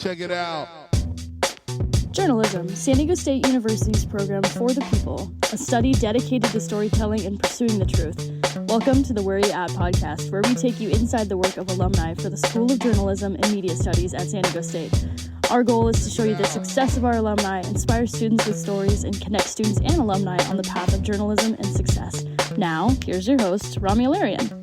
Check it out. Journalism, San Diego State University's program for the people, a study dedicated to storytelling and pursuing the truth. Welcome to the Where You At podcast, where we take you inside the work of alumni for the School of Journalism and Media Studies at San Diego State. Our goal is to show you the success of our alumni, inspire students with stories, and connect students and alumni on the path of journalism and success. Now, here's your host, Rami Alarian.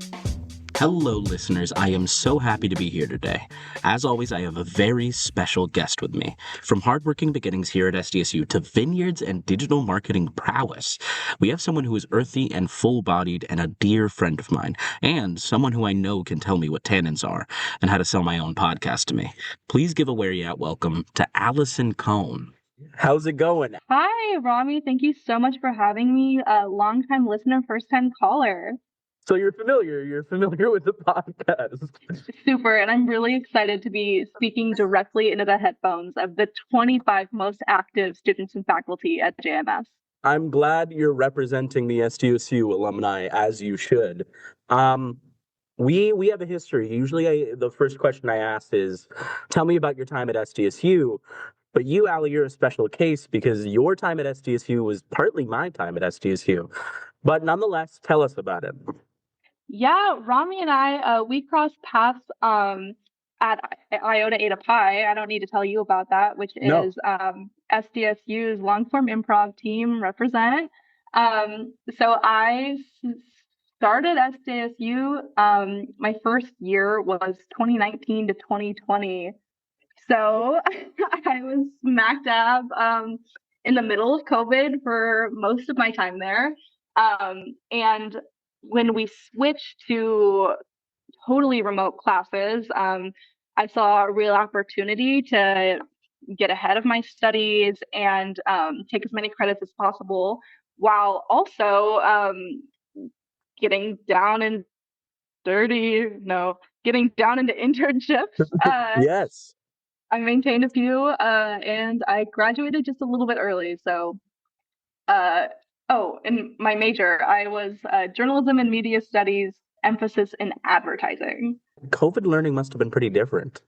Hello, listeners. I am so happy to be here today. As always, I have a very special guest with me. From hardworking beginnings here at SDSU to vineyards and digital marketing prowess, we have someone who is earthy and full-bodied and a dear friend of mine, and someone who I know can tell me what tannins are and how to sell my own podcast to me. Please give a Where You At welcome to Allie Cone. How's it going? Hi, Rami. Thank you so much for having me. A long-time listener, first-time caller. So you're familiar with the podcast. Super, and I'm really excited to be speaking directly into the headphones of the 25 most active students and faculty at JMS. I'm glad you're representing the SDSU alumni as you should. We have a history. Usually the first question I ask is, tell me about your time at SDSU. But you, Allie, you're a special case because your time at SDSU was partly my time at SDSU. But nonetheless, tell us about it. Yeah, Rami and I, we crossed paths at Iota Eta Pi. I don't need to tell you about that, which is SDSU's long-form improv team represent. So I started SDSU. My first year was 2019 to 2020. So I was smack dab in the middle of COVID for most of my time there. And when we switched to totally remote classes, I saw a real opportunity to get ahead of my studies and take as many credits as possible, while also getting down into internships. Yes. I maintained a few, and I graduated just a little bit early. So, in my major, I was journalism and media studies, emphasis in advertising. COVID learning must have been pretty different.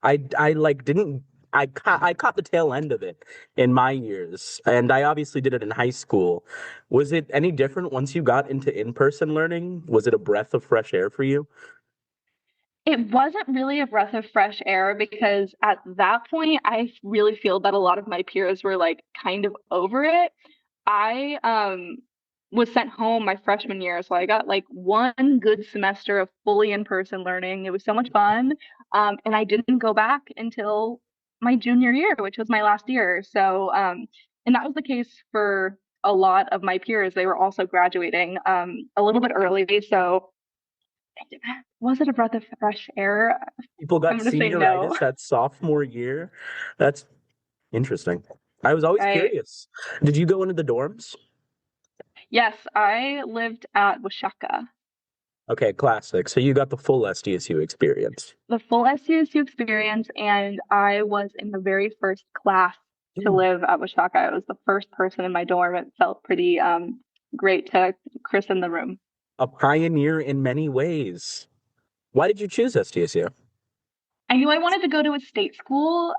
I caught the tail end of it in my years, and I obviously did it in high school. Was it any different once you got into in-person learning? Was it a breath of fresh air for you? It wasn't really a breath of fresh air because at that point, I really feel that a lot of my peers were like kind of over it. I was sent home my freshman year, so I got like one good semester of fully in-person learning. It was so much fun, and I didn't go back until my junior year, which was my last year. So, and that was the case for a lot of my peers. They were also graduating a little bit early, so was it a breath of fresh air? People got senioritis that sophomore year. That's interesting. I was always curious. Did you go into the dorms? Yes, I lived at Washaka. Okay, classic. So you got the full SDSU experience. The full SDSU experience, and I was in the very first class to live at Washaka. I was the first person in my dorm. It felt pretty great to christen the room. A pioneer in many ways. Why did you choose SDSU? I knew I wanted to go to a state school.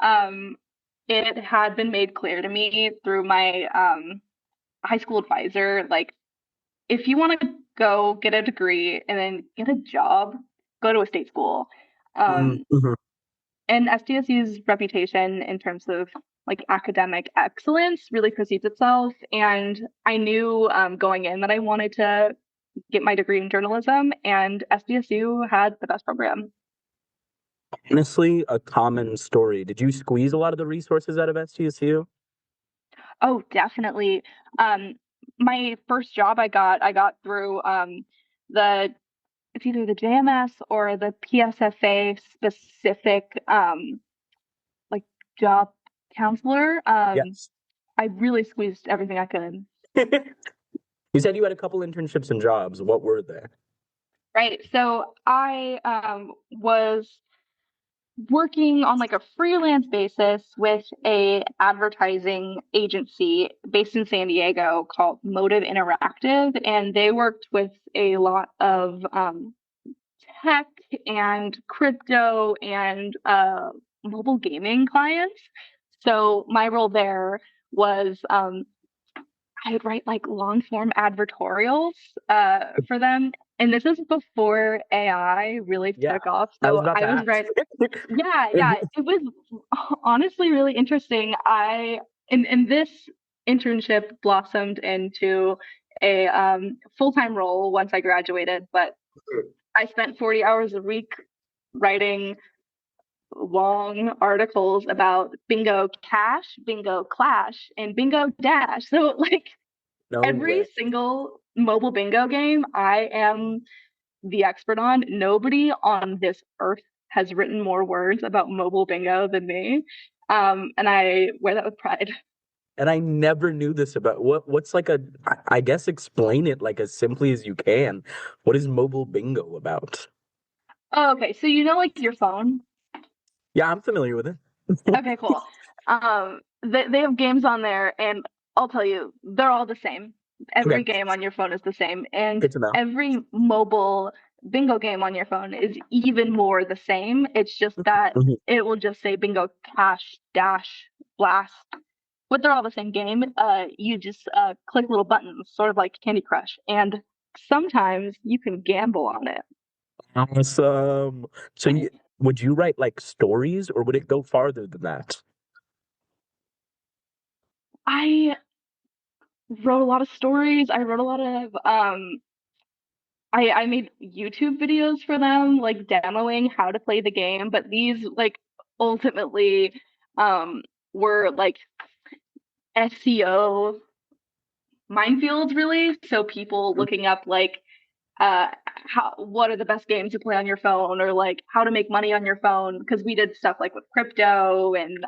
It had been made clear to me through my high school advisor, like, if you want to go get a degree and then get a job, go to a state school. And SDSU's reputation in terms of like academic excellence really precedes itself. And I knew going in that I wanted to get my degree in journalism, and SDSU had the best program. Honestly, a common story. Did you squeeze a lot of the resources out of SDSU? Oh, definitely. My first job I got through it's either the JMS or the PSFA specific like job counselor. Yes. I really squeezed everything I could. You said you had a couple internships and jobs. What were they? Right. So I was working on like a freelance basis with a advertising agency based in San Diego called Motive Interactive, and they worked with a lot of tech and crypto and mobile gaming clients. So my role there was I would write like long form advertorials for them. And this is before AI really Yeah, took off. I was So about I to was ask. writing, yeah, it was honestly really interesting. And this internship blossomed into a full-time role once I graduated, but I spent 40 hours a week writing long articles about bingo cash, bingo clash, and bingo dash. So like No every way. single mobile bingo game I am the expert on. Nobody on this earth has written more words about mobile bingo than me. And I wear that with pride. And I never knew this about what's like I guess explain it like as simply as you can. What is mobile bingo about? Oh, okay, so you know like your phone? Yeah, I'm familiar with it. Okay, cool. They have games on there, and I'll tell you, they're all the same. Okay, Every game on your phone is the same, and good to know. every mobile bingo game on your phone is even more the same. It's just that Mhm. it will just say bingo cash dash blast, but they're all the same game. You just click little buttons, sort of like Candy Crush, and sometimes you can gamble on it. Awesome. So would you write like stories or would it go farther than that? I wrote a lot of stories. I wrote a lot of I made YouTube videos for them, like demoing how to play the game, but these like ultimately um were like SEO minefields really. So people looking up like how what are the best games to play on your phone or like how to make money on your phone because we did stuff like with crypto and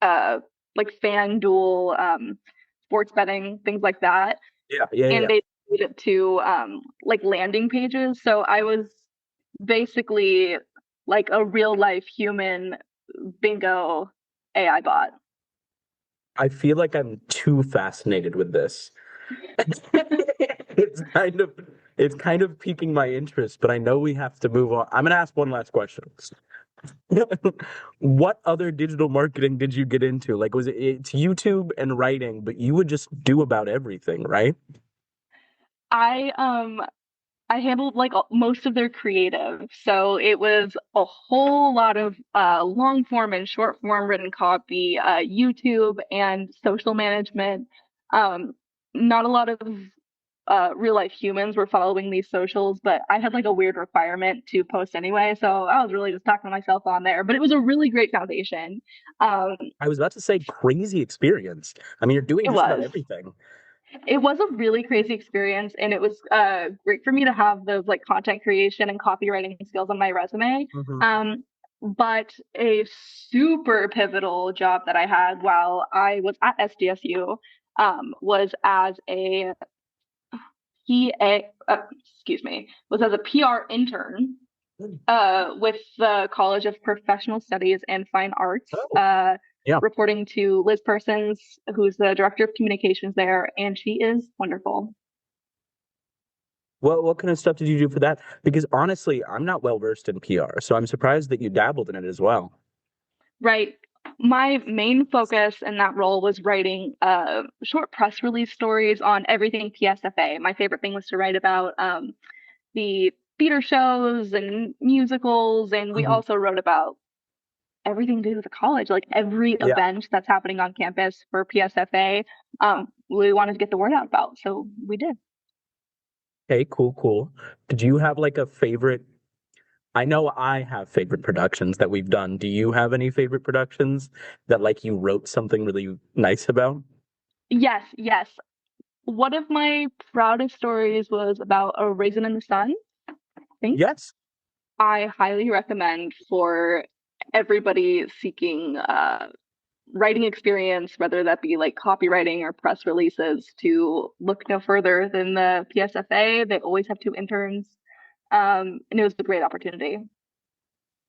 uh like FanDuel sports betting, things like that. Yeah, yeah, And yeah. they made it to like landing pages. So I was basically like a real life human bingo AI bot. I feel like I'm too fascinated with this. It's kind of it's kind of piquing my interest, but I know we have to move on. I'm gonna ask one last question. What other digital marketing did you get into? Like, was it's YouTube and writing, but you would just do about everything, right? I I handled like most of their creative. So it was a whole lot of long form and short form written copy, YouTube and social management. Um, Not a lot of real life humans were following these socials, but I had like a weird requirement to post anyway. So I was really just talking to myself on there, but it was a really great foundation. Um, I was about to say crazy experience. I mean, you're doing it just about was. everything. It was a really crazy experience, and it was great for me to have those like content creation and copywriting skills on my resume. Hmm. Um, but a super pivotal job that I had while I was at SDSU was as a excuse me, was as a PR intern with the College of Professional Studies and Fine Arts, Oh, yeah. reporting to Liz Persons, who's the director of communications there, and she is wonderful. What kind of stuff did you do for that? Because honestly, I'm not well versed in PR, so I'm surprised that you dabbled in it as well. Right. My main focus in that role was writing short press release stories on everything PSFA. My favorite thing was to write about the theater shows and musicals, and we Mhm. also wrote about everything to do with the college, like every Yeah. event that's happening on campus for PSFA. We wanted to get the word out about, so we did. Okay, cool, cool. Did you have like a favorite? I know I have favorite productions that we've done. Do you have any favorite productions that like you wrote something really nice about? Yes, yes. One of my proudest stories was about a raisin in the sun. I think Yes. I highly recommend for everybody seeking writing experience, whether that be like copywriting or press releases, to look no further than the PSFA. They always have two interns, and it was a great opportunity.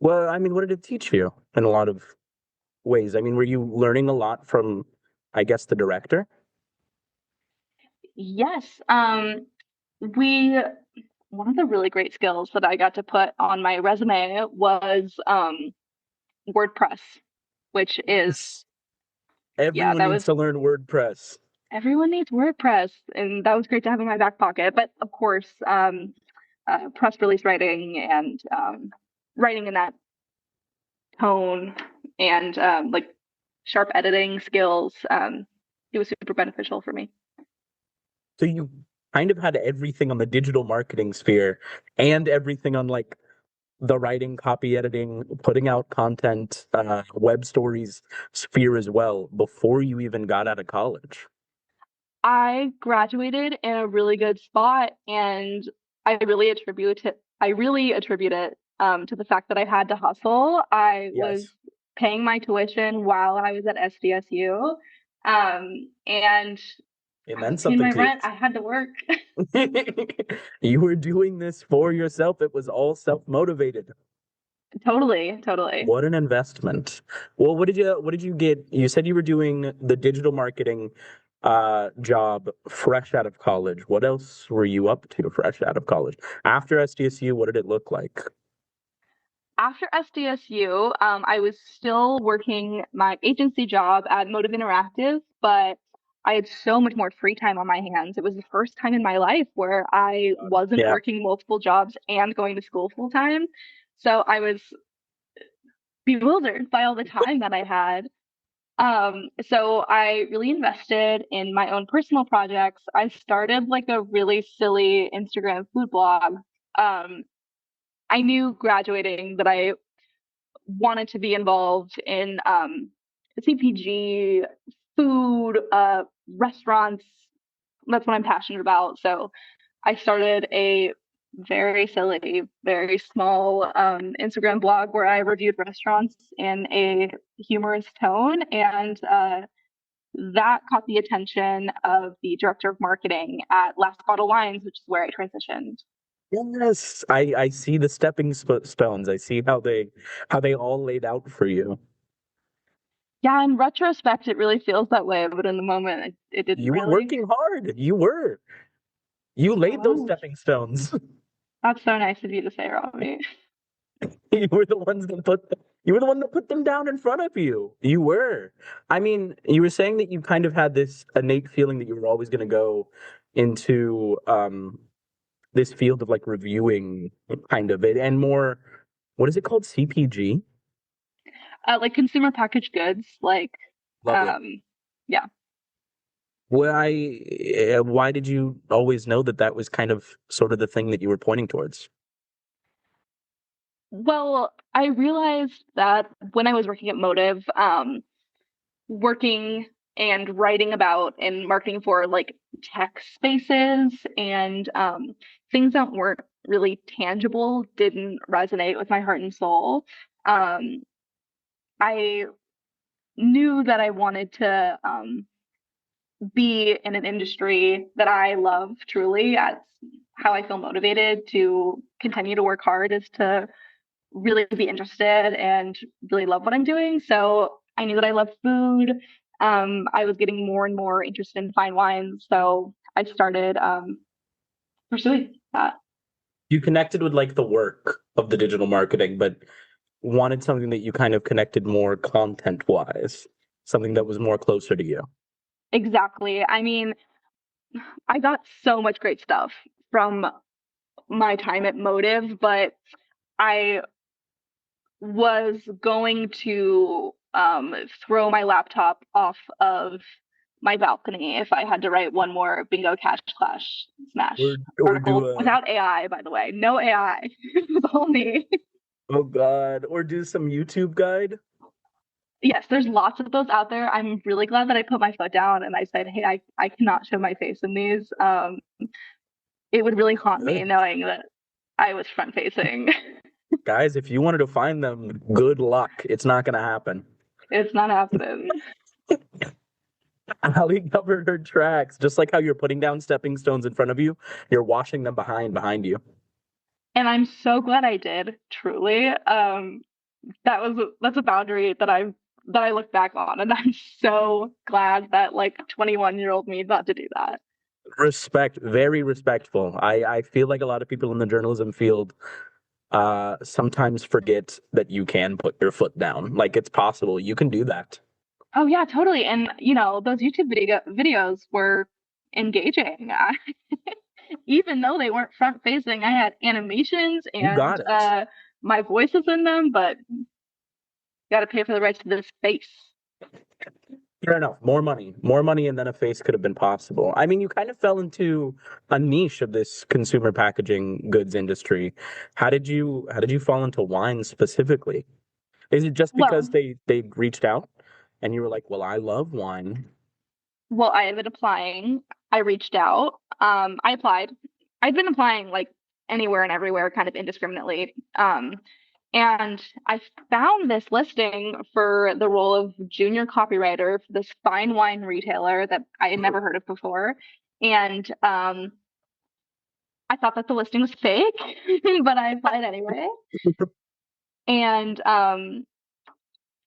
Well, I mean, what did it teach you in a lot of ways? I mean, were you learning a lot from, I guess, the director? Yes, we one of the really great skills that I got to put on my resume was WordPress, which is, yeah, Everyone that needs was, to learn WordPress. everyone needs WordPress. And that was great to have in my back pocket. But of course, press release writing and writing in that tone and like sharp editing skills, it was super beneficial for me. So you kind of had everything on the digital marketing sphere and everything on like the writing, copy editing, putting out content, web stories sphere as well before you even got out of college. I graduated in a really good spot, and I really attribute it to the fact that I had to hustle. I was Yes. paying my tuition while I was at SDSU, and It I was meant paying something my to rent. I had to work. you. You were doing this for yourself. It was all self-motivated. Totally, totally. What an investment. Well, what did you get? You said you were doing the digital marketing job fresh out of college. What else were you up to fresh out of college? After SDSU, what did it look like? After SDSU, I was still working my agency job at Motive Interactive, but I had so much more free time on my hands. It was the first time in my life where I wasn't Yeah. working multiple jobs and going to school full time. So I was bewildered by all the time that I had. So I really invested in my own personal projects. I started like a really silly Instagram food blog. Um, I knew graduating that I wanted to be involved in CPG, food, restaurants. That's what I'm passionate about. So I started a very silly, very small Instagram blog where I reviewed restaurants in a humorous tone. And that caught the attention of the director of marketing at Last Bottle Wines, which is where I transitioned. Yes, I see the stepping stones. I see how they all laid out for you. Yeah, in retrospect, it really feels that way, but in the moment, it didn't You were really. working hard. You were. You I laid those was. stepping stones. That's so nice of you to say, Robbie. You were the ones that you were the one that put them down in front of you. You were. I mean, you were saying that you kind of had this innate feeling that you were always going to go into this field of like reviewing kind of it and more, what is it called? CPG? Like consumer packaged goods, like, Lovely. yeah. Why did you always know that that was kind of sort of the thing that you were pointing towards? Well, I realized that when I was working at Motive, working and writing about and marketing for like tech spaces and things that weren't really tangible didn't resonate with my heart and soul. Um, I knew that I wanted to be in an industry that I love truly. That's how I feel motivated to continue to work hard, is to really be interested and really love what I'm doing. So I knew that I love food. I was getting more and more interested in fine wines. So I started pursuing that. You connected with like the work of the digital marketing, but wanted something that you kind of connected more content wise, something that was more closer to you. Exactly. I mean, I got so much great stuff from my time at Motive, but I was going to throw my laptop off of my balcony if I had to write one more bingo cash clash Or smash or do article a without AI, by the way. No AI. It was all me. oh god, or do some YouTube guide. Yes, there's lots of those out there. I'm really glad that I put my foot down and I said, hey, I cannot show my face in these. It would really haunt me Good. knowing that I was front facing. Guys, if you wanted to find them, good luck. It's not gonna happen. It's not happening. Allie covered her tracks, just like how you're putting down stepping stones in front of you, you're washing them behind you. And I'm so glad I did, truly. That's a boundary that I look back on, and I'm so glad that like 21-year-old me got to do that. Respect, very respectful. I feel like a lot of people in the journalism field sometimes forget that you can put your foot down. Like it's possible. You can do that. Oh yeah, totally. And those YouTube videos were engaging. Even though they weren't front facing, I had animations You and got it. my voice is in them, but got to pay for the rights to this face. Fair enough. More money, and then a face could have been possible. I mean, you kind of fell into a niche of this consumer packaging goods industry. How did you fall into wine specifically? Is it just because Well, they reached out and you were like, well, I love wine? well, I had been applying. I reached out. I applied. I'd been applying like anywhere and everywhere, kind of indiscriminately. And I found this listing for the role of junior copywriter for this fine wine retailer that I had never heard of before. And I thought that the listing was fake, but I applied anyway. And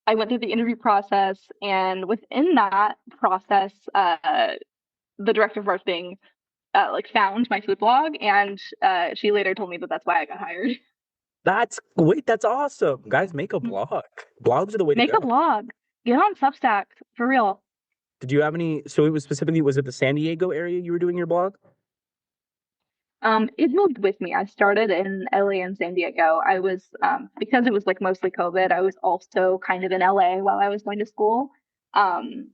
I went through the interview process, and within that process, the director of marketing like found my food blog, and she later told me that that's why I got hired. That's awesome. Guys, make a blog. Blogs are the way to Make a go. blog. Get on Substack for real. Did you have any? So it was specifically, was it the San Diego area you were doing your blog? It moved with me. I started in LA and San Diego. I was because it was like mostly COVID, I was also kind of in LA while I was going to school um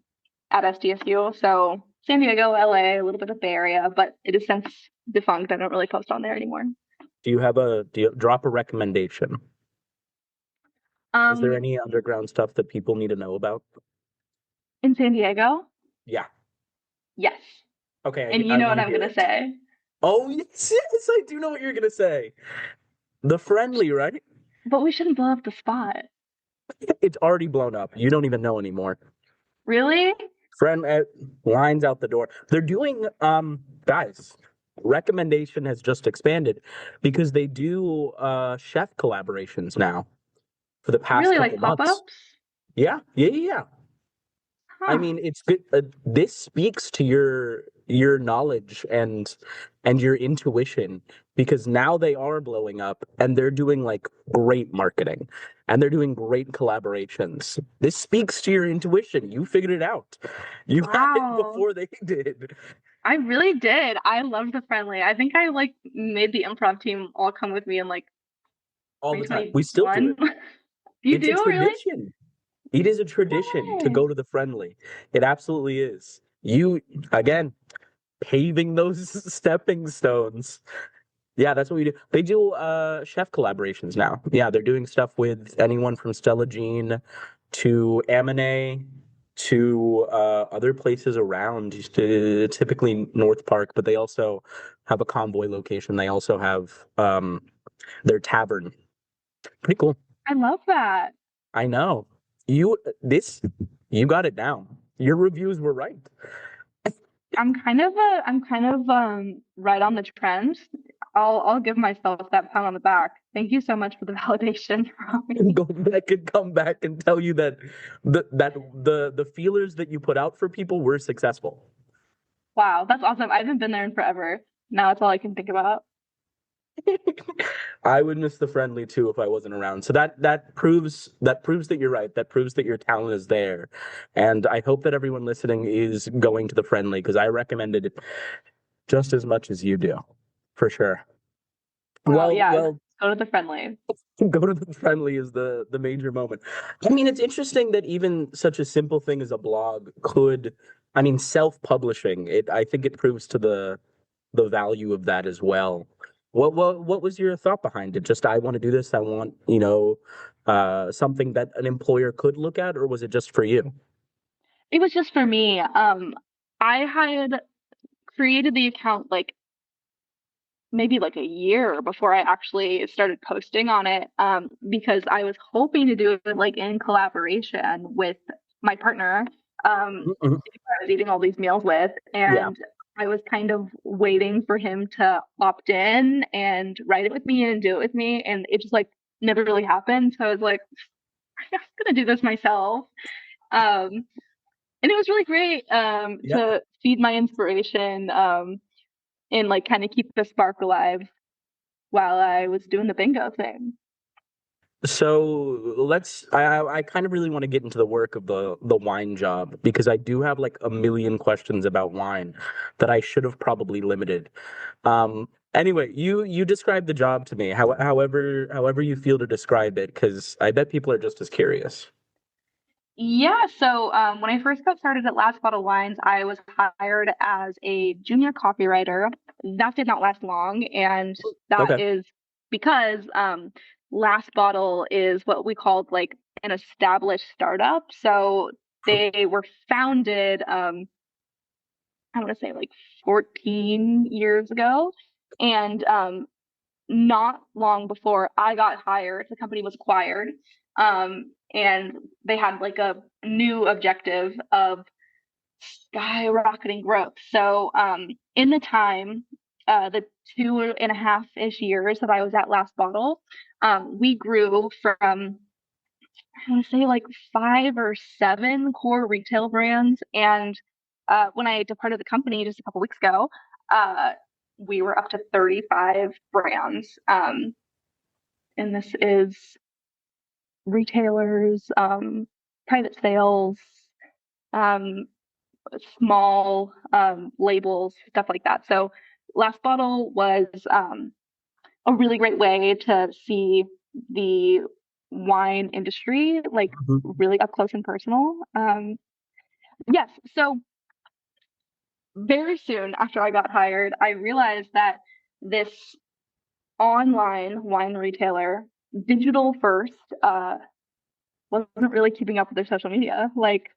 at SDSU. So San Diego, LA, a little bit of Bay Area, but it is since defunct. I don't really post on there anymore. Do you drop a recommendation? Is there Um, any underground stuff that people need to know about? in San Diego, Yeah. yes. Okay, And you I know what want to I'm hear gonna it. say. Oh, yes, yes, I do know what you're gonna say. The Friendly, right? But we shouldn't blow up the spot. It's already blown up. You don't even know anymore. Really? Friend lines out the door. They're doing guys, recommendation has just expanded because they do chef collaborations now for the past Really couple like months. pop-ups? Yeah, yeah, yeah, yeah. I Huh. mean, it's good. This speaks to your knowledge and your intuition because now they are blowing up and they're doing like great marketing and they're doing great collaborations. This speaks to your intuition. You figured it out. You had it Wow. before they did. I really did. I loved the friendly. I think I like made the improv team all come with me in like All the time. We still do 2021. it. You It's a do, really? tradition. It is a tradition to Nice. go to the Friendly. It absolutely is. You again paving those stepping stones. Yeah, that's what we do. They do chef collaborations now. Yeah, they're doing stuff with anyone from Stella Jean to Amine to other places around, typically North Park, but they also have a Convoy location. They also have their tavern. Pretty cool. I love that. I know. You this you got it down. Your reviews were right. I'm kind of right on the trend. I'll give myself that pat on the back. Thank you so much for the validation, And Robbie. go back and come back and tell you that the feelers that you put out for people were successful. Wow, that's awesome. I haven't been there in forever. Now that's all I can think about. I would miss the Friendly too if I wasn't around. So that proves that you're right. That proves that your talent is there. And I hope that everyone listening is going to the Friendly because I recommended it just as much as you do, for sure. Wow, Well, yeah. well, Go to the friendly. go to the Friendly is the major moment. I mean, it's interesting that even such a simple thing as a blog could, I mean, self-publishing it. I think it proves to the value of that as well. What was your thought behind it? Just I want to do this. I want something that an employer could look at, or was it just for you? It was just for me. I had created the account like maybe like a year before I actually started posting on it, because I was hoping to do it like in collaboration with my partner, Mhm. who I was eating all these meals with, Yeah, and I was kind of waiting for him to opt in and write it with me and do it with me, and it just like never really happened. So I was like, I'm gonna do this myself. Um, and it was really great yeah. to feed my inspiration and like kind of keep the spark alive. while I was doing the bingo thing. So I kind of really want to get into the work of the wine job, because I do have like a million questions about wine that I should have probably limited. Anyway, you describe the job to me, however you feel to describe it, because I bet people are just as curious. Yeah, so when I first got started at Last Bottle Wines, I was hired as a junior copywriter. That did not last long, and that Okay. is because Last Bottle is what we called like an established startup. So they were founded, I want to say like 14 years ago, and not long before I got hired, the company was acquired. And they had like a new objective of skyrocketing growth. So in the time, the 2.5-ish years that I was at Last Bottle, we grew from, I want to say like 5 or 7 core retail brands. And when I departed the company just a couple weeks ago, we were up to 35 brands. And this is retailers, private sales, um, small labels, stuff like that. So Last Bottle was a really great way to see the wine industry like Mhm. really up close and personal. Yes, so very soon after I got hired, I realized that this online wine retailer, digital first, wasn't really keeping up with their social media, like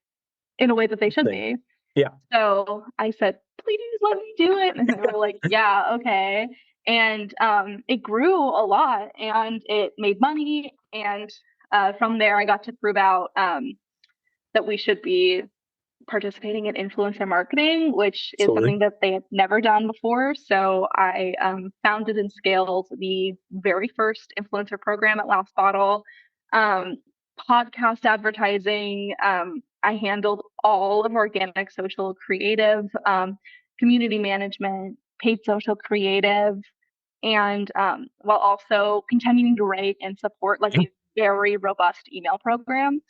in a way that they should Interesting. be. Yeah. So I said, please let me do it. And they were like, yeah, okay. And it grew a lot and it made money. And from there, I got to prove out that we should be participating in influencer marketing, which is Absolutely. something that they had never done before. So I founded and scaled the very first influencer program at Last Bottle. Um, Podcast advertising. I handled all of organic social creative, community management, paid social creative, and while also continuing to write and support like a very robust email program.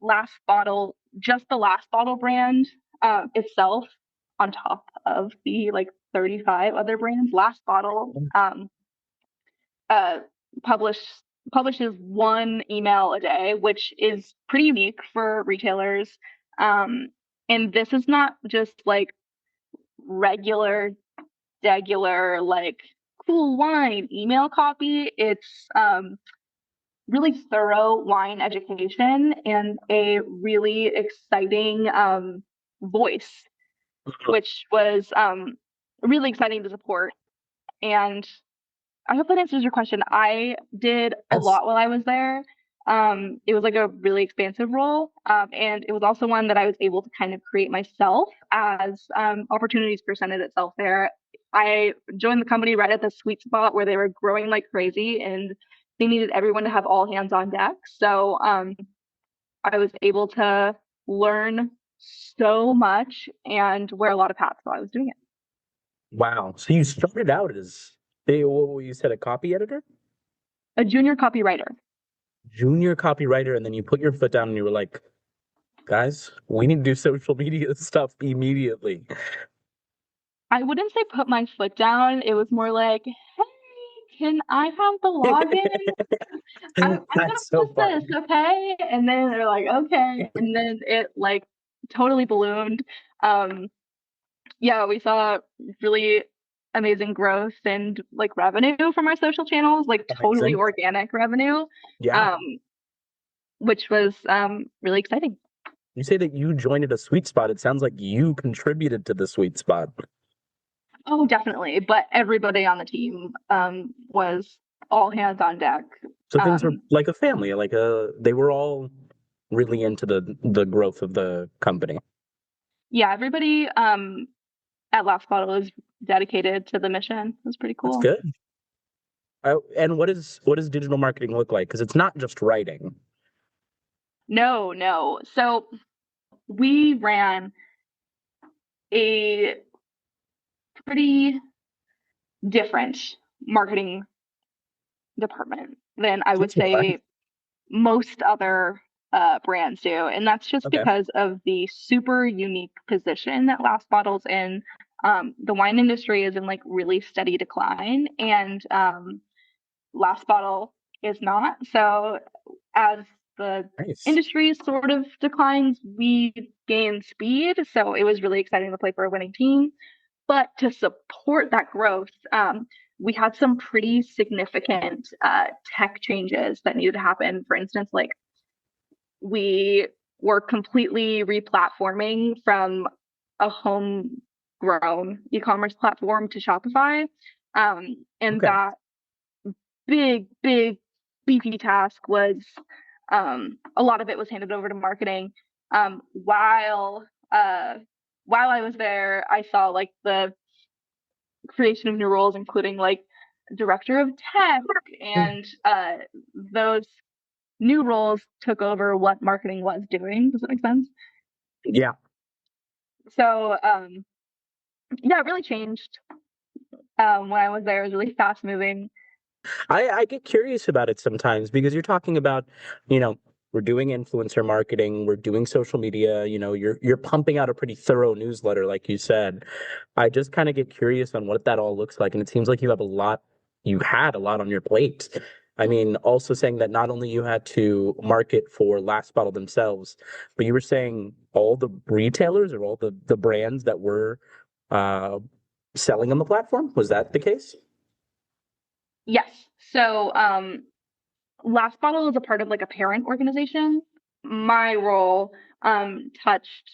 Last Bottle, just the Last Bottle brand itself, on top of the like 35 other brands, Last Bottle uh, publish publishes one email a day, which is pretty unique for retailers. Um, and this is not just like regular like cool wine email copy. It's really thorough wine education and a really exciting voice, which was really exciting to support. And I hope that answers your question. I did a Yes. lot while I was there. It was like a really expansive role, and it was also one that I was able to kind of create myself as opportunities presented itself there. I joined the company right at the sweet spot where they were growing like crazy, and they needed everyone to have all hands on deck. So I was able to learn so much and wear a lot of hats while I was doing it. Wow. So you started out as you said a copy editor? A junior copywriter. Junior copywriter, and then you put your foot down and you were like, guys, we need to do social media stuff immediately. I wouldn't say put my foot down. It was more like, hey, can I have the login? I'm gonna That's so post this, funny. okay? And then they're like, okay. And then it like totally ballooned. Um, yeah, we saw really amazing growth and like revenue from our social channels, like totally Amazing. organic revenue, Yeah. um, which was really exciting. You say that you joined at a sweet spot. It sounds like you contributed to the sweet spot. Oh, definitely. But everybody on the team was all hands on deck. So things were Um, like a family, they were all really into the growth of the company. yeah, everybody at Last Bottle is dedicated to the mission. It was pretty That's cool. good. And what does digital marketing look like? Because it's not just writing. No, no. So we ran a pretty different marketing department than I would That's why. say most other brands do. And that's just Okay. because of the super unique position that Last Bottle's in. The wine industry is in like really steady decline, and Last Bottle is not. So as the Nice. industry sort of declines, we gain speed. So it was really exciting to play for a winning team. But to support that growth, we had some pretty significant tech changes that needed to happen. For instance, like we were completely replatforming from a homegrown e-commerce platform to Shopify. And Okay. that big, beefy task was a lot of it was handed over to marketing. While I was there, I saw like the creation of new roles, including like director of tech, and those new roles took over what marketing was doing. Does that make sense? Yeah. So yeah, it really changed when I was there. It was really fast moving. I get curious about it sometimes because you're talking about, we're doing influencer marketing, we're doing social media, you're pumping out a pretty thorough newsletter, like you said. I just kind of get curious on what that all looks like. And it seems like you had a lot on your plate. I mean, also saying that not only you had to market for Last Bottle themselves, but you were saying all the retailers or all the brands that were uh, selling on the platform. Was that the case? Yes. So Last Bottle is a part of like a parent organization. My role touched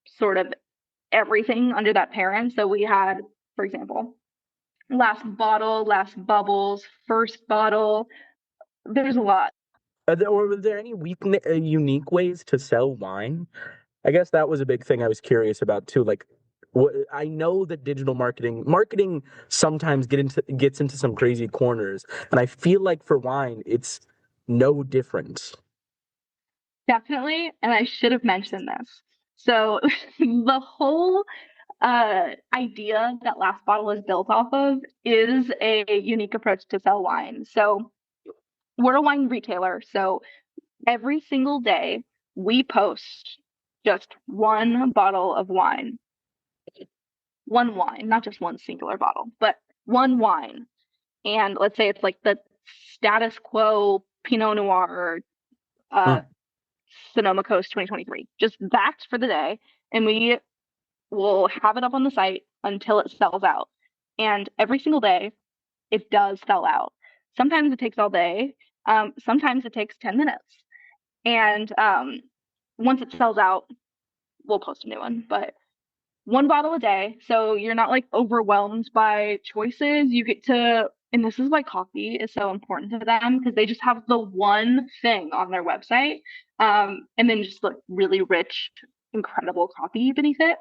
sort of everything under that parent. So we had, for example, Last Bottle, Last Bubbles, First Bottle. There's a lot. Or were there any unique ways to sell wine? I guess that was a big thing I was curious about too. Like, I know that digital marketing sometimes gets into some crazy corners, and I feel like for wine, it's no different. Definitely. And I should have mentioned this. So the whole idea that Last Bottle is built off of is a unique approach to sell wine. So we're a wine retailer. So every single day we post just one bottle of wine, one wine, not just one singular bottle, but one wine. And let's say it's like the status quo Pinot Noir, uh, Hmm. Sonoma Coast 2023, just that for the day. And we will have it up on the site until it sells out. And every single day, it does sell out. Sometimes it takes all day. Sometimes it takes 10 minutes. And once it sells out, we'll post a new one. But one bottle a day. So you're not like overwhelmed by choices. You get to, and this is why coffee is so important to them because they just have the one thing on their website. And then just like really rich, incredible coffee beneath it.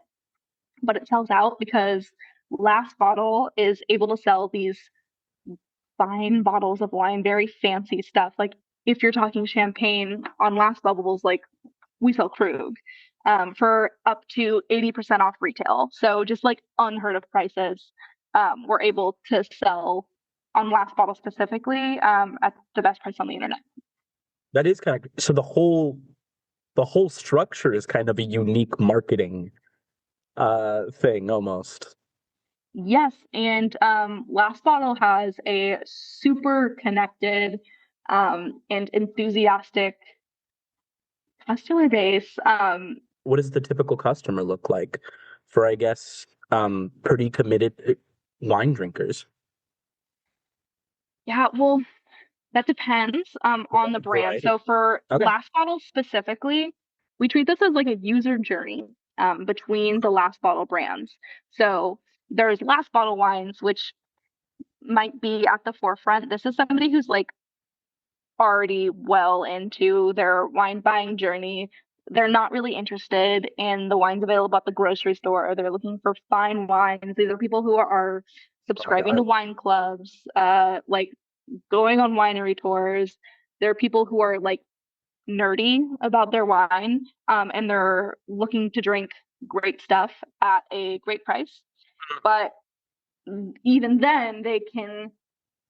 But it sells out because Last Bottle is able to sell these fine bottles of wine, very fancy stuff. Like if you're talking champagne on Last Bubbles, like we sell Krug for up to 80% off retail. So just like unheard of prices, we're able to sell on Last Bottle specifically at the best price on the internet. That is kind of so. The whole structure is kind of a unique marketing thing almost. Yes, and Last Bottle has a super connected and enthusiastic customer base. What does the typical customer look like for, I guess, pretty committed wine drinkers? Yeah, well, that depends on the brand. Variety. So for Okay. Last Bottle specifically, we treat this as like a user journey between the Last Bottle brands. So there's Last Bottle wines, which might be at the forefront. This is somebody who's like already well into their wine buying journey. They're not really interested in the wines available at the grocery store. They're looking for fine wines. These are people who are Oh, subscribing got to it. wine clubs, like going on winery tours. There are people who are like nerdy about their wine, and they're looking to drink great stuff at a great price. But even then, they can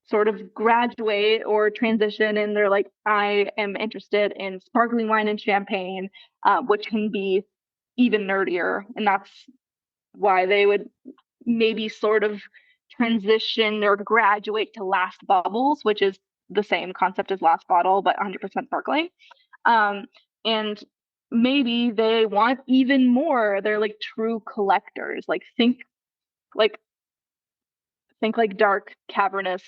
sort of graduate or transition and they're like, I am interested in sparkling wine and champagne, which can be even nerdier. And that's why they would maybe sort of transition or graduate to Last Bubbles, which is the same concept as Last Bottle, but 100% sparkling. And maybe they want even more. They're like true collectors. Like think like dark, cavernous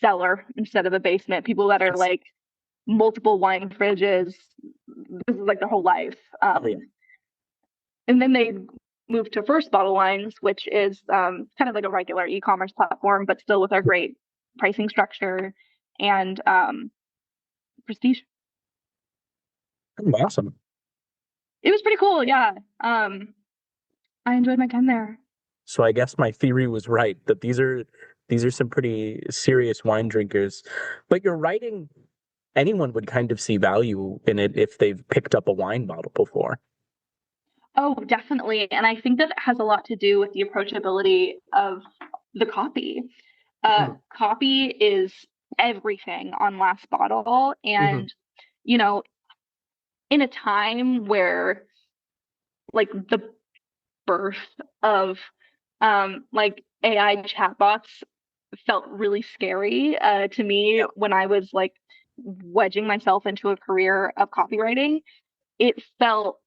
cellar instead of a basement. People that are like multiple wine fridges. This is like their whole life. And then they moved to First Bottle Wines, which is kind of like a regular e-commerce platform, but still with our great pricing structure and prestige. Awesome. It was pretty cool. Yeah. I enjoyed my time there. So I guess my theory was right that these are some pretty serious wine drinkers. But your writing, anyone would kind of see value in it if they've picked up a wine bottle before. Oh, definitely. And I think that it has a lot to do with the approachability of the copy. Copy is everything on Last Bottle. And, you know, in a time where like the birth of like AI chatbots felt really scary to me when I was like wedging myself into a career of copywriting. It felt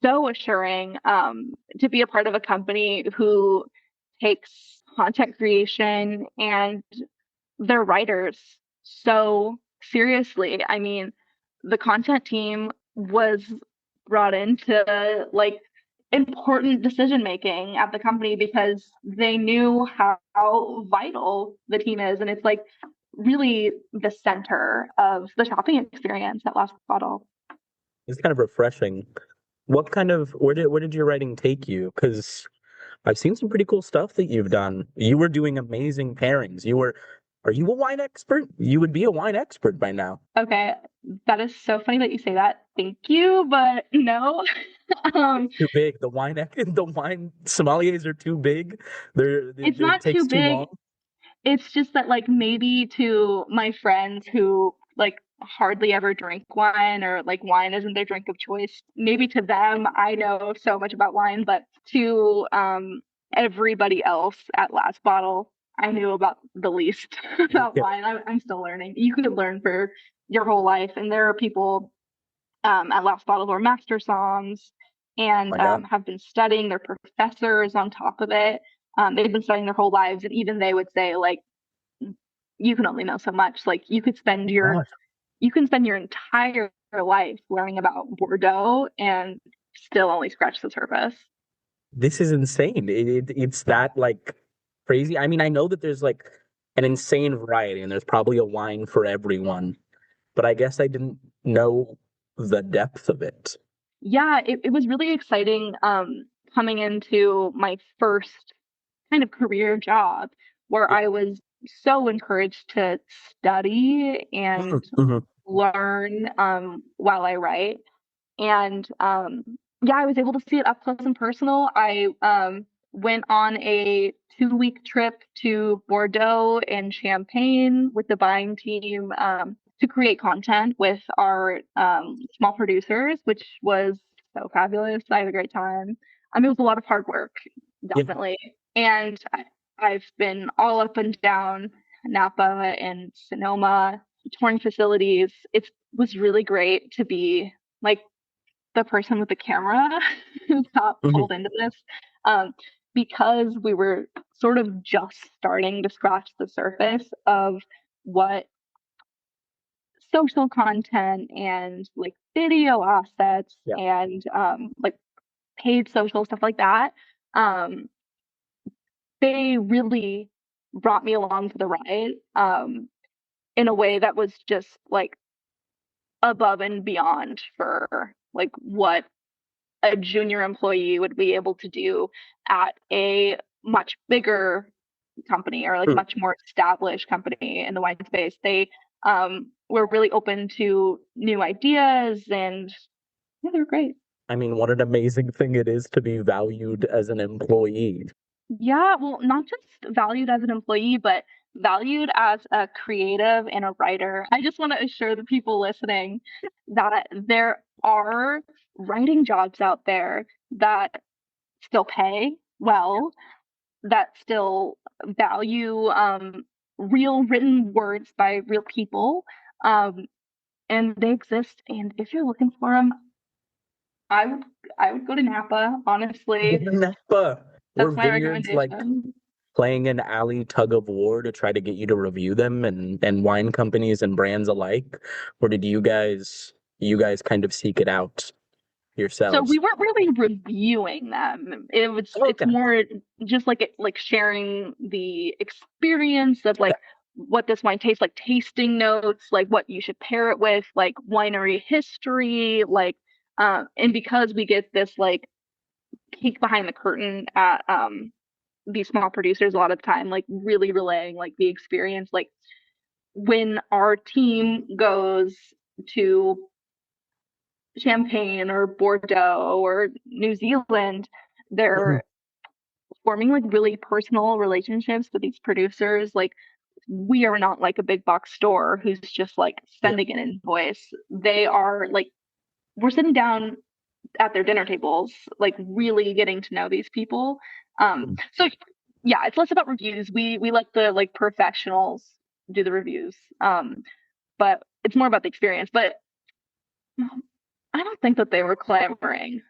so assuring to be a part of a company who takes content creation and their writers so seriously. I mean, the content team was brought into like important decision making at the company because they knew how vital the team is. And it's like really the center of the shopping experience at Last Bottle. It's kind of refreshing. Where did your writing take you? Because I've seen some pretty cool stuff that you've done. You were doing amazing pairings. Are you a wine expert? You would be a wine expert by now. Okay, that is so funny that you say that. Thank you, but no. Too big. The wine sommeliers are too big. It takes too too big. long. It's just that like maybe to my friends who like hardly ever drink wine or like wine isn't their drink of choice, maybe to them I know so much about wine, but to everybody else at Last Bottle, I knew about the least about wine. I'm still learning. You could learn for your whole life, and there are people at Last Bottle who are master soms and have been studying. Their professors on top of it. They've been studying their whole lives, and even they would say like, you can only know so much. Like you can spend your entire life learning about Bordeaux and still only scratch the surface. This is insane. It's that like crazy. I mean, I know that there's like an insane variety and there's probably a wine for everyone, but I guess I didn't know the depth of it. Yeah, it was really exciting coming into my first kind of career job where I was so encouraged to study and learn while I write. And yeah, I was able to see it up close and personal. I went on a 2-week trip to Bordeaux and Champagne with the buying team to create content with our small producers, which was so fabulous. I had a great time. It was a lot of hard work, definitely. And I've been all up and down Napa and Sonoma, touring facilities. It was really great to be like the person with the camera who got pulled into this because we were sort of just starting to scratch the surface of what social content and like video assets and like paid social stuff like that. They really brought me along for the ride in a way that was just like above and beyond for like what a junior employee would be able to do at a much bigger company or like much more established company in the wine space. They were really open to new ideas and yeah, they were great. I mean, what an amazing thing it is to be valued as an employee. Yeah, well, not just valued as an employee, but valued as a creative and a writer. I just want to assure the people listening that there are writing jobs out there that still pay well, that still value real written words by real people. And they exist. And if you're looking for them, I would I would go to Napa, honestly. Napa. Were That's my vineyards like recommendation. playing an alley tug of war to try to get you to review them and wine companies and brands alike? Or did you guys kind of seek it out So yourselves? we weren't really reviewing them. It's Okay. more just like sharing the experience of like what this wine tastes like, tasting notes, like what you should pair it with, like winery history, like and because we get this like peek behind the curtain at these small producers a lot of the time, like really relaying like the experience, like when our team goes to Champagne or Bordeaux or New Zealand, they're forming like really personal relationships with these producers. Like we are not like a big box store who's just like Yeah. sending an invoice. They are like we're sitting down at their dinner tables, like really getting to know these people. So yeah, it's less about reviews. We let the like professionals do the reviews. But it's more about the experience. But I don't think that they were clamoring.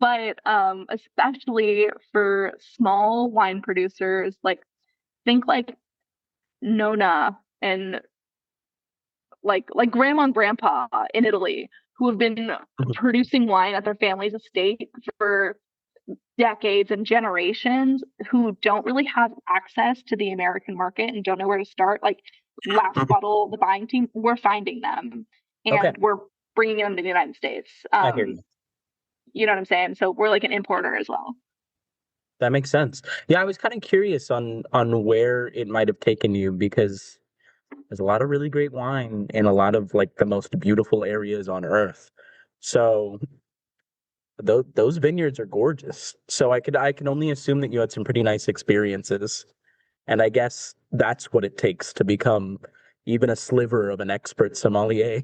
but um especially for small wine producers, like think like Nona and like grandma and grandpa in Italy who have been producing wine at their family's estate for decades and generations, who don't really have access to the American market and don't know where to start. Like last bottle, the buying team, we're finding them Okay. and we're bringing them to the United States. I hear you. You know what I'm saying? So we're like an importer as well. That makes sense. Yeah, I was kind of curious on where it might have taken you because there's a lot of really great wine in a lot of like the most beautiful areas on earth. So those vineyards are gorgeous. So I can only assume that you had some pretty nice experiences. And I guess that's what it takes to become even a sliver of an expert sommelier.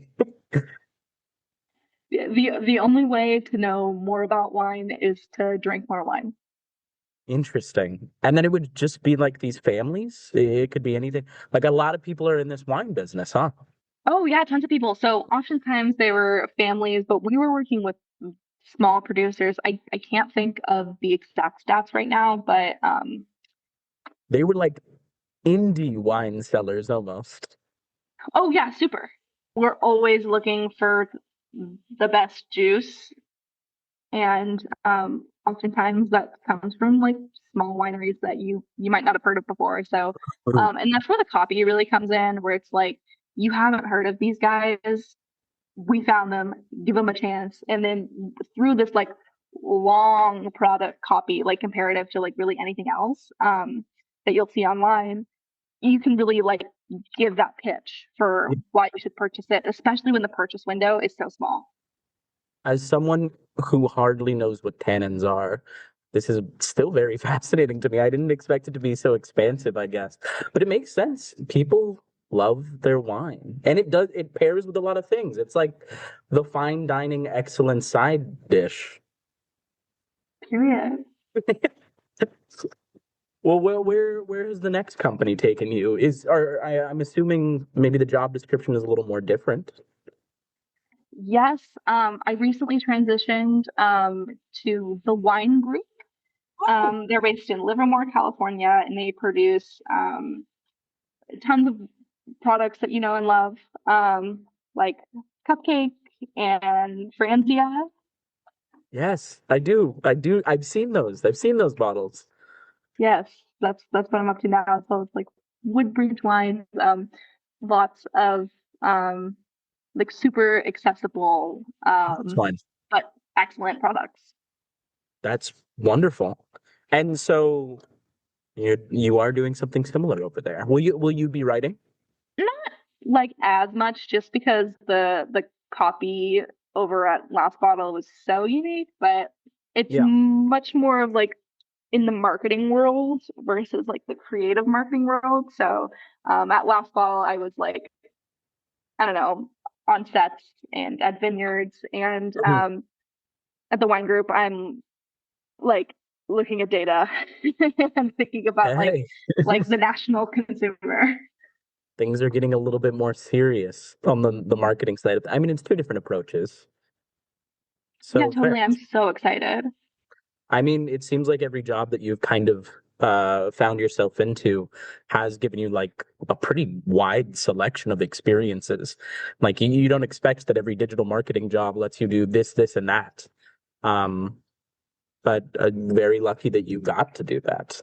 The only way to know more about wine is to drink more wine. Interesting. And then it would just be like these families. It could be anything. Like a lot of people are in this wine business, huh? Oh yeah, tons of people. So oftentimes they were families, but we were working with small producers. I can't think of the exact stats right now, but They were like indie wine sellers almost. oh yeah, super. We're always looking for the best juice, and oftentimes that comes from like small wineries that you might not have heard of before. So and that's where the copy really comes in, where it's like you haven't heard of these guys, we found them, give them a chance, and then through this like long product copy, like comparative to like really anything else that you'll see online, you can really like give that pitch for why you should purchase it, especially when the purchase window is so small. As someone who hardly knows what tannins are, this is still very fascinating to me. I didn't expect it to be so expansive, I guess. But it makes sense. People love their wine. And it pairs with a lot of things. It's like the fine dining excellent side dish. Period. Well, where has the next company taken you? I'm assuming maybe the job description is a little more different. Yes, I recently transitioned to the Wine Group. They're based in Livermore, California, and they produce tons of products that you know and love, like Cupcake and Franzia. Yes, I do. I do. I've seen those. I've seen those bottles. Yes, that's what I'm up to now. So it's like Woodbridge wines, lots of um, like super accessible, That's fine. but excellent products. That's wonderful. And so you are doing something similar over there. Will you be writing? Not like as much, just because the copy over at Last Bottle was so unique, but it's Yeah. much more of like in the marketing world versus like the creative marketing world. So at last fall, I was like, I don't know, on sets and at vineyards and at the wine group, I'm like looking at data and thinking about Hey. like the national consumer. Things are getting a little bit more serious on the marketing side of I mean, it's two different approaches. Yeah, So fair. totally. I'm so excited. I mean, it seems like every job that you've kind of found yourself into has given you like a pretty wide selection of experiences. Like you don't expect that every digital marketing job lets you do this, and that. Um, but very lucky that you got to do that.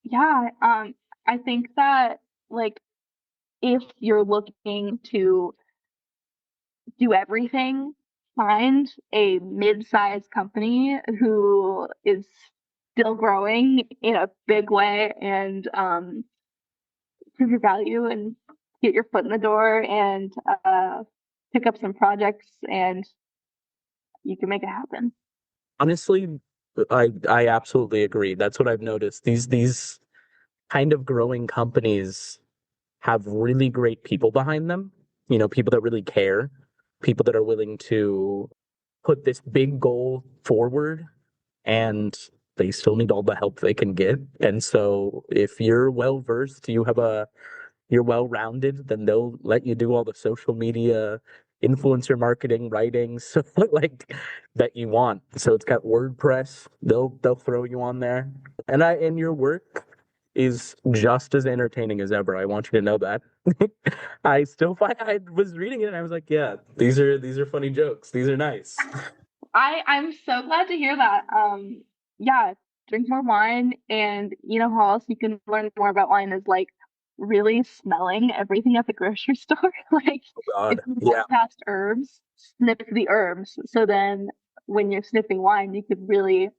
Yeah, I think that like if you're looking to do everything, find a mid-sized company who is still growing in a big way and prove your value and get your foot in the door and pick up some projects and you can make it happen. Honestly, I absolutely agree. That's what I've noticed. These kind of growing companies have really great people behind them. You know, people that really care, people that are willing to put this big goal forward, and they still need all the help they can get. And so if you're well versed, you're well rounded, then they'll let you do all the social media, influencer marketing, writing, so like that you want. So it's got WordPress. They'll throw you on there. And your work is just as entertaining as ever. I want you to know that. I still find I was reading it and I was like, yeah, these are funny jokes. These are nice. I'm so glad to hear that. Yeah, drink more wine, and you know how else you can learn more about wine is like really smelling everything at the grocery store. Like Oh God. if you Yeah. walk past herbs, sniff the herbs. So then when you're sniffing wine, you could really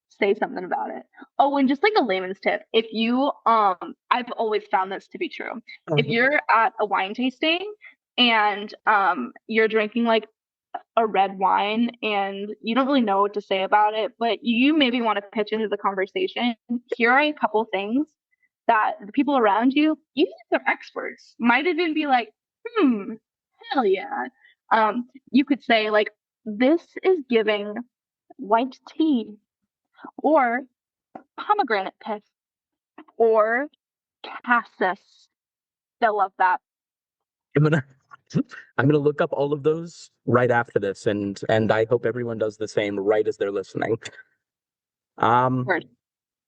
say something about it. Oh, and just like a layman's tip, if you I've always found this to be true. If you're at a wine tasting and you're drinking like a red wine and you don't really know what to say about it, but you maybe want to pitch into the conversation, here are a couple things that the people around you, even if they're experts, might even be like, hell yeah. You could say like, this is giving white tea or pomegranate pith or cassis. They'll love that. I'm gonna I'm gonna look up all of those right after this, and I hope everyone does the same right as they're listening. Um, Word.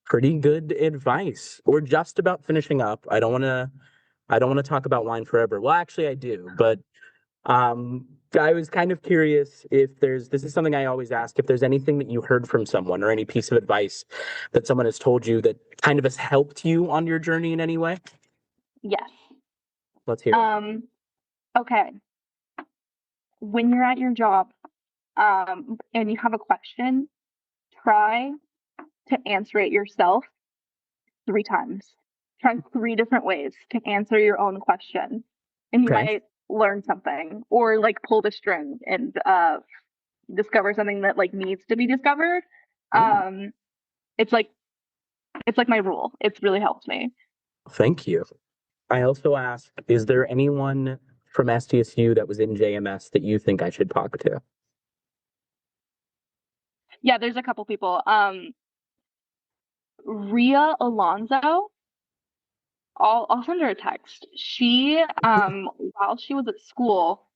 Pretty good advice. We're just about finishing up. I don't wanna talk about wine forever. Well, actually I do, but um I was kind of curious if this is something I always ask, if there's anything that you heard from someone or any piece of advice that someone has told you that kind of has helped you on your journey in any way. Yes. Let's hear it. Okay. When you're at your job, and you have a question, try to answer it yourself 3 times. Try 3 different ways to answer your own question, and you Okay. might learn something or like pull the string and discover something that like needs to be discovered. Um, it's like my rule. It's really helped me. Thank you. I also ask, is there anyone from SDSU that was in JMS that you think I should talk to? Yeah, there's a couple people. Ria Alonso. I'll send her a text. She while she was at school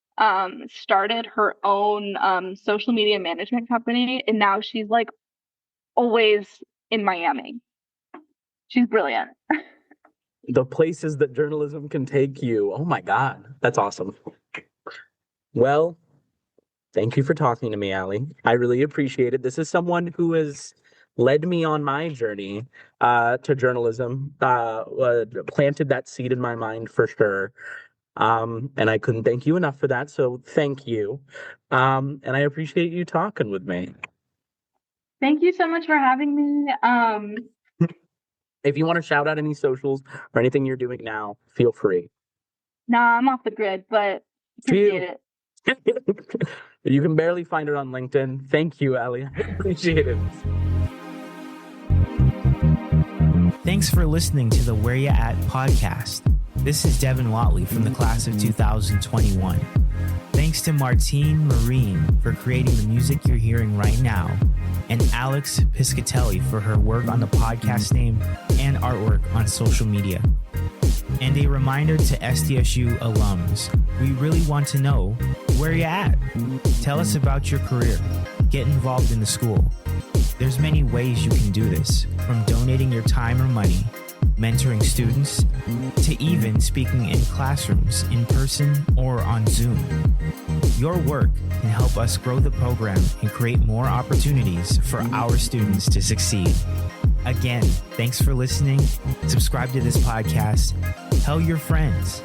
started her own social media management company, and now she's like always in Miami. She's brilliant. The places that journalism can take you. Oh my God, that's awesome. Well, thank you for talking to me, Allie. I really appreciate it. This is someone who has led me on my journey to journalism, planted that seed in my mind for sure. And I couldn't thank you enough for that. So thank you. And I appreciate you talking with me. Thank you so much for having me. If you want to shout out any socials or anything you're doing now, feel free. Nah, I'm off the grid, but appreciate Phew. it. You can barely find her on LinkedIn. Thank you, Allie. I appreciate it. Thanks for listening to the Where Ya At podcast. This is Devin Watley from the class of 2021. Thanks to Martine Marine for creating the music you're hearing right now, and Alex Piscatelli for her work on the podcast name and artwork on social media. And a reminder to SDSU alums, we really want to know where you're at. Tell us about your career. Get involved in the school. There's many ways you can do this, from donating your time or money, mentoring students, to even speaking in classrooms, in person or on Zoom. Your work can help us grow the program and create more opportunities for our students to succeed. Again, thanks for listening. Subscribe to this podcast. Tell your friends.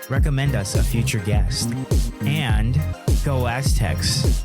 Recommend us a future guest. And go Aztecs.